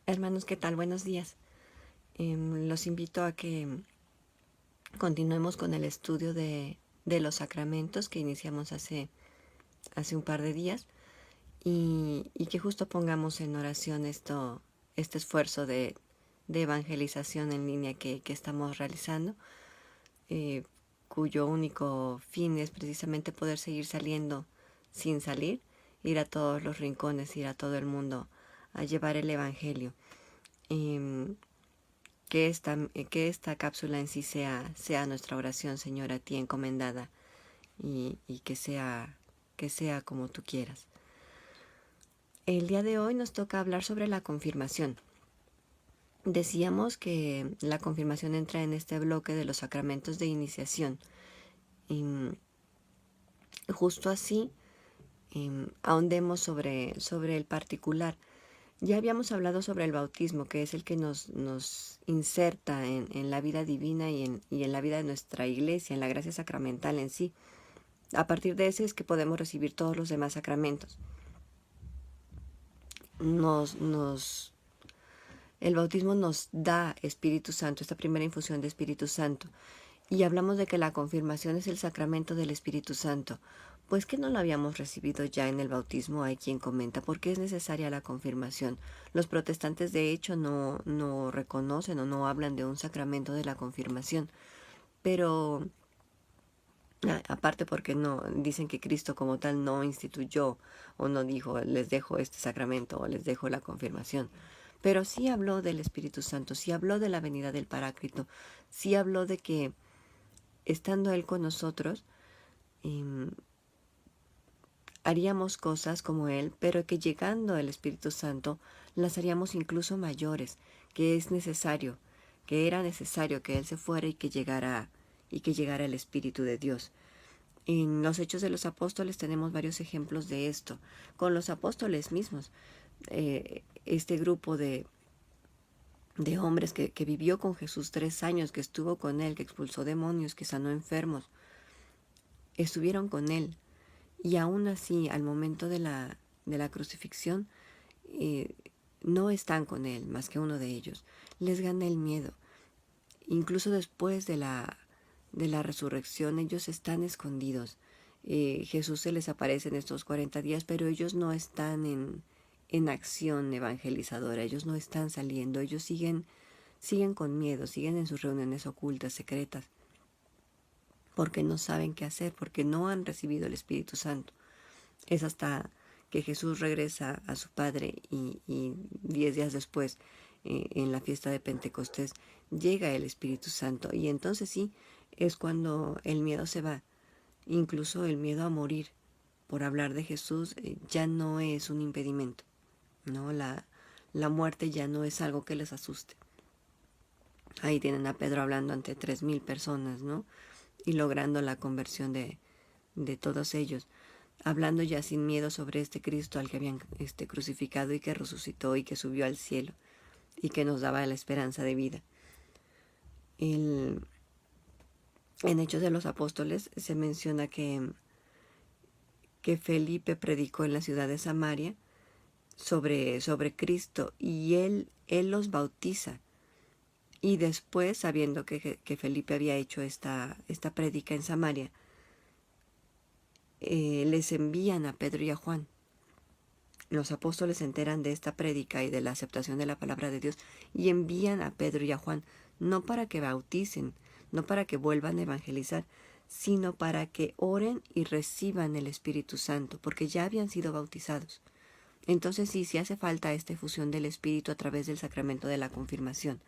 Hermanos, ¿qué tal? Buenos días. Los invito a que continuemos con el estudio de los sacramentos que iniciamos hace un par de días y que justo pongamos en oración este esfuerzo de evangelización en línea que estamos realizando, eh, cuyo único fin es precisamente poder seguir saliendo sin salir, ir a todos los rincones, ir a todo el mundo a llevar el Evangelio. Em, que esta cápsula en sí sea nuestra oración, Señor, a ti encomendada y que sea como tú quieras. El día de hoy nos toca hablar sobre la confirmación. Decíamos que la confirmación entra en este bloque de los sacramentos de iniciación. Y justo así, ahondemos sobre el particular. Ya habíamos hablado sobre el bautismo, que es el que nos inserta en la vida divina y en la vida de nuestra iglesia, en la gracia sacramental en sí. A partir de ese es que podemos recibir todos los demás sacramentos. El bautismo nos da Espíritu Santo, esta primera infusión de Espíritu Santo. Y hablamos de que la confirmación es el sacramento del Espíritu Santo. Pues que no lo habíamos recibido ya en el bautismo, hay quien comenta, ¿por qué es necesaria la confirmación? Los protestantes de hecho no reconocen o no hablan de un sacramento de la confirmación, pero aparte porque no dicen que Cristo como tal no instituyó o no dijo les dejo este sacramento o les dejo la confirmación, pero sí habló del Espíritu Santo, sí habló de la venida del Paráclito, sí habló de que estando Él con nosotros eh, haríamos cosas como Él, pero que llegando el Espíritu Santo las haríamos incluso mayores, que es necesario, que era necesario que Él se fuera y que llegara el Espíritu de Dios. En los Hechos de los Apóstoles tenemos varios ejemplos de esto, con los apóstoles mismos. Este grupo de hombres que vivió con Jesús 3 años, que estuvo con Él, que expulsó demonios, que sanó enfermos, estuvieron con Él. Y aún así, al momento de la crucifixión, eh, no están con Él, más que uno de ellos. Les gana el miedo. Incluso después de la resurrección, ellos están escondidos. Jesús se les aparece en estos 40 días, pero ellos no están en acción evangelizadora, ellos no están saliendo, ellos siguen con miedo, siguen en sus reuniones ocultas, secretas, porque no saben qué hacer, porque no han recibido el Espíritu Santo. Es hasta que Jesús regresa a su Padre y 10 días después, en la fiesta de Pentecostés, llega el Espíritu Santo. Y entonces sí, es cuando el miedo se va. Incluso el miedo a morir por hablar de Jesús ya no es un impedimento, ¿no? La muerte ya no es algo que les asuste. Ahí tienen a Pedro hablando ante 3,000 personas, ¿no? Y logrando la conversión de todos ellos, hablando ya sin miedo sobre este Cristo al que habían crucificado y que resucitó y que subió al cielo y que nos daba la esperanza de vida. En Hechos de los Apóstoles se menciona que Felipe predicó en la ciudad de Samaria sobre Cristo y él los bautiza. Y después, sabiendo que Felipe había hecho esta prédica en Samaria, les envían a Pedro y a Juan. Los apóstoles se enteran de esta prédica y de la aceptación de la palabra de Dios y envían a Pedro y a Juan, no para que bauticen, no para que vuelvan a evangelizar, sino para que oren y reciban el Espíritu Santo, porque ya habían sido bautizados. Entonces sí hace falta esta efusión del Espíritu a través del sacramento de la confirmación.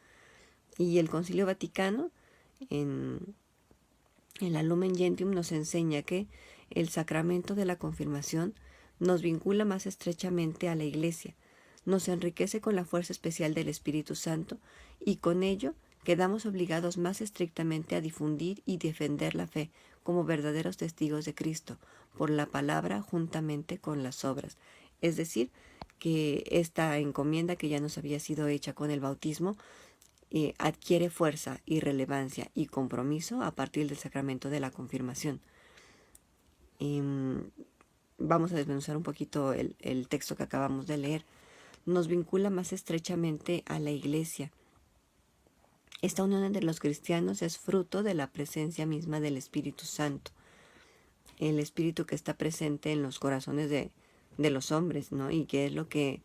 Y el Concilio Vaticano, en la Lumen Gentium, nos enseña que el sacramento de la confirmación nos vincula más estrechamente a la Iglesia, nos enriquece con la fuerza especial del Espíritu Santo y con ello quedamos obligados más estrictamente a difundir y defender la fe como verdaderos testigos de Cristo, por la palabra juntamente con las obras. Es decir, que esta encomienda que ya nos había sido hecha con el bautismo adquiere fuerza y relevancia y compromiso a partir del sacramento de la confirmación. Vamos a desmenuzar un poquito el texto que acabamos de leer. nos vincula más estrechamente a la Iglesia. Esta unión entre los cristianos es fruto de la presencia misma del Espíritu Santo, el Espíritu que está presente en los corazones de los hombres, ¿no? Y que es lo que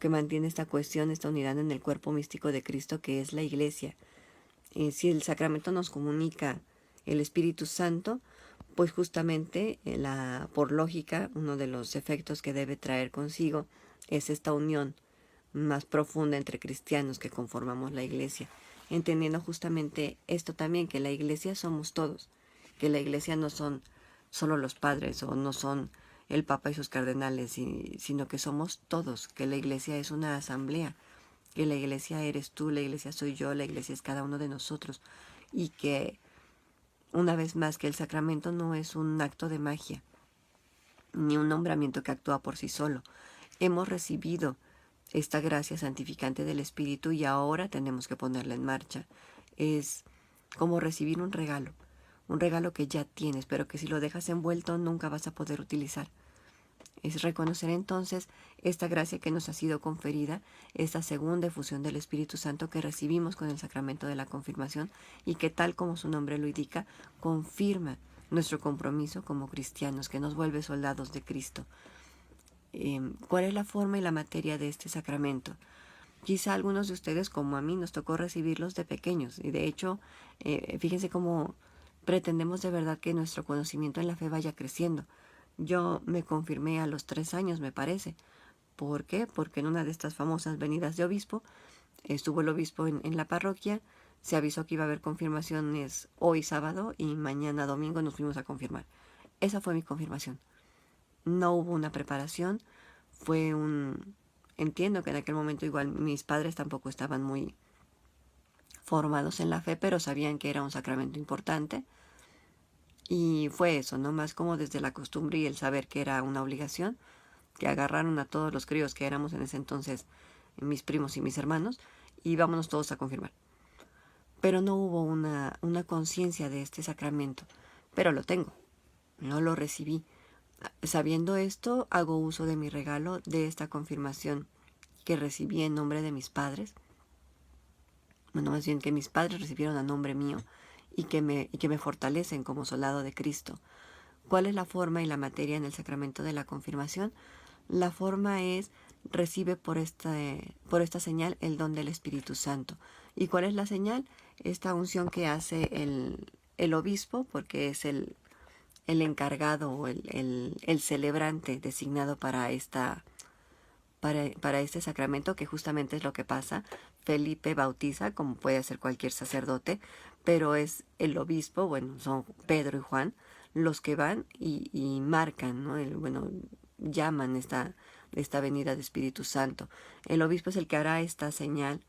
mantiene esta cuestión, esta unidad en el cuerpo místico de Cristo, que es la Iglesia. Si el sacramento nos comunica el Espíritu Santo, pues justamente por lógica, uno de los efectos que debe traer consigo es esta unión más profunda entre cristianos que conformamos la Iglesia, entendiendo justamente esto también, que la Iglesia somos todos, que la Iglesia no son solo los padres o no son el Papa y sus cardenales, sino que somos todos, que la Iglesia es una asamblea, que la Iglesia eres tú, la Iglesia soy yo, la Iglesia es cada uno de nosotros, y que una vez más que el sacramento no es un acto de magia, ni un nombramiento que actúa por sí solo. Hemos recibido esta gracia santificante del Espíritu y ahora tenemos que ponerla en marcha. Es como recibir un regalo que ya tienes, pero que si lo dejas envuelto nunca vas a poder utilizar. Es reconocer entonces esta gracia que nos ha sido conferida, esta segunda efusión del Espíritu Santo que recibimos con el sacramento de la confirmación y que, tal como su nombre lo indica, confirma nuestro compromiso como cristianos, que nos vuelve soldados de Cristo. ¿Cuál es la forma y la materia de este sacramento? Quizá a algunos de ustedes, como a mí, nos tocó recibirlos de pequeños, y de hecho, fíjense cómo pretendemos de verdad que nuestro conocimiento en la fe vaya creciendo. Yo me confirmé a los 3 años, me parece. ¿Por qué? Porque en una de estas famosas venidas de obispo, estuvo el obispo en la parroquia, se avisó que iba a haber confirmaciones hoy sábado y mañana domingo nos fuimos a confirmar. Esa fue mi confirmación. No hubo una preparación, fue un... Entiendo que en aquel momento igual mis padres tampoco estaban muy formados en la fe, pero sabían que era un sacramento importante. Y fue eso, ¿no? Más como desde la costumbre y el saber que era una obligación, que agarraron a todos los críos que éramos en ese entonces, mis primos y mis hermanos, y vámonos todos a confirmar. Pero no hubo una conciencia de este sacramento, pero lo tengo, no lo recibí. Sabiendo esto, hago uso de mi regalo, de esta confirmación que recibí en nombre de mis padres. Bueno, más bien que mis padres recibieron a nombre mío y que me fortalecen como soldado de Cristo. ¿Cuál es la forma y la materia en el sacramento de la confirmación? La forma es: recibe por esta señal el don del Espíritu Santo. ¿Y cuál es la señal? Esta unción que hace el obispo, porque es el encargado o el celebrante designado para este sacramento, que justamente es lo que pasa. Felipe bautiza, como puede hacer cualquier sacerdote, pero es el obispo, bueno, son Pedro y Juan, los que van y marcan, ¿no? Llaman esta venida de Espíritu Santo. El obispo es el que hará esta señal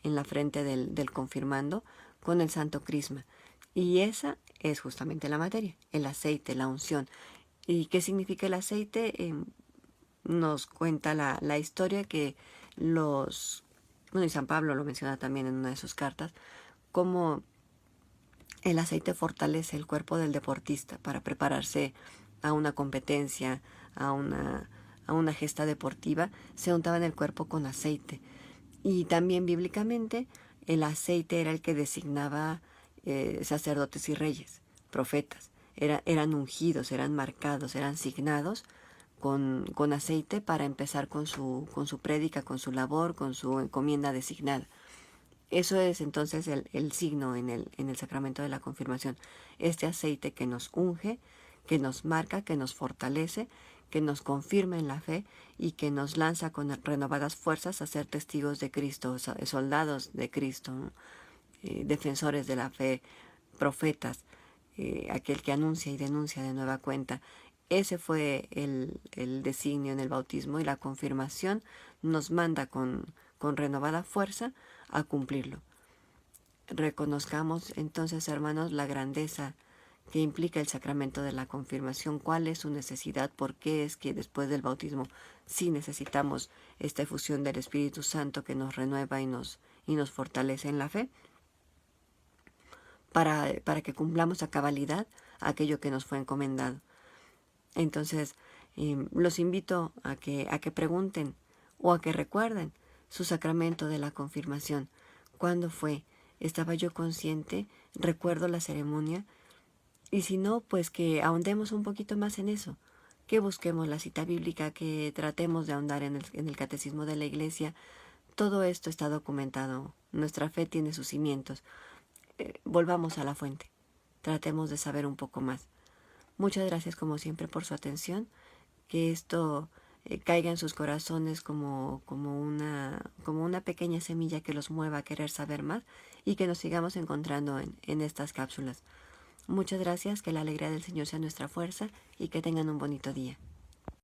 en la frente del confirmando con el santo crisma. Y esa es justamente la materia, el aceite, la unción. ¿Y qué significa el aceite? Nos cuenta la historia que y San Pablo lo menciona también en una de sus cartas, cómo el aceite fortalece el cuerpo del deportista para prepararse a una competencia, a una gesta deportiva. Se untaba en el cuerpo con aceite. Y también bíblicamente el aceite era el que designaba sacerdotes y reyes, profetas. Eran ungidos, eran marcados, eran signados con aceite para empezar con su prédica, con su labor, con su encomienda designada. Eso es entonces el signo en el sacramento de la confirmación. Este aceite que nos unge, que nos marca, que nos fortalece, que nos confirma en la fe y que nos lanza con renovadas fuerzas a ser testigos de Cristo, soldados de Cristo, ¿no? Defensores de la fe, profetas, aquel que anuncia y denuncia de nueva cuenta. Ese fue el designio en el bautismo, y la confirmación nos manda con renovada fuerza a cumplirlo. Reconozcamos entonces, hermanos, la grandeza que implica el sacramento de la confirmación, cuál es su necesidad, por qué es que después del bautismo sí necesitamos esta efusión del Espíritu Santo que nos renueva y nos fortalece en la fe, para que cumplamos a cabalidad aquello que nos fue encomendado. Entonces, los invito a que pregunten o a que recuerden su sacramento de la confirmación. ¿Cuándo fue? ¿Estaba yo consciente? ¿Recuerdo la ceremonia? Y si no, pues que ahondemos un poquito más en eso, que busquemos la cita bíblica, que tratemos de ahondar en el catecismo de la Iglesia. Todo esto está documentado. Nuestra fe tiene sus cimientos. Volvamos a la fuente. Tratemos de saber un poco más. Muchas gracias como siempre por su atención. Que esto caiga en sus corazones como una pequeña semilla que los mueva a querer saber más y que nos sigamos encontrando en estas cápsulas. Muchas gracias, que la alegría del Señor sea nuestra fuerza y que tengan un bonito día.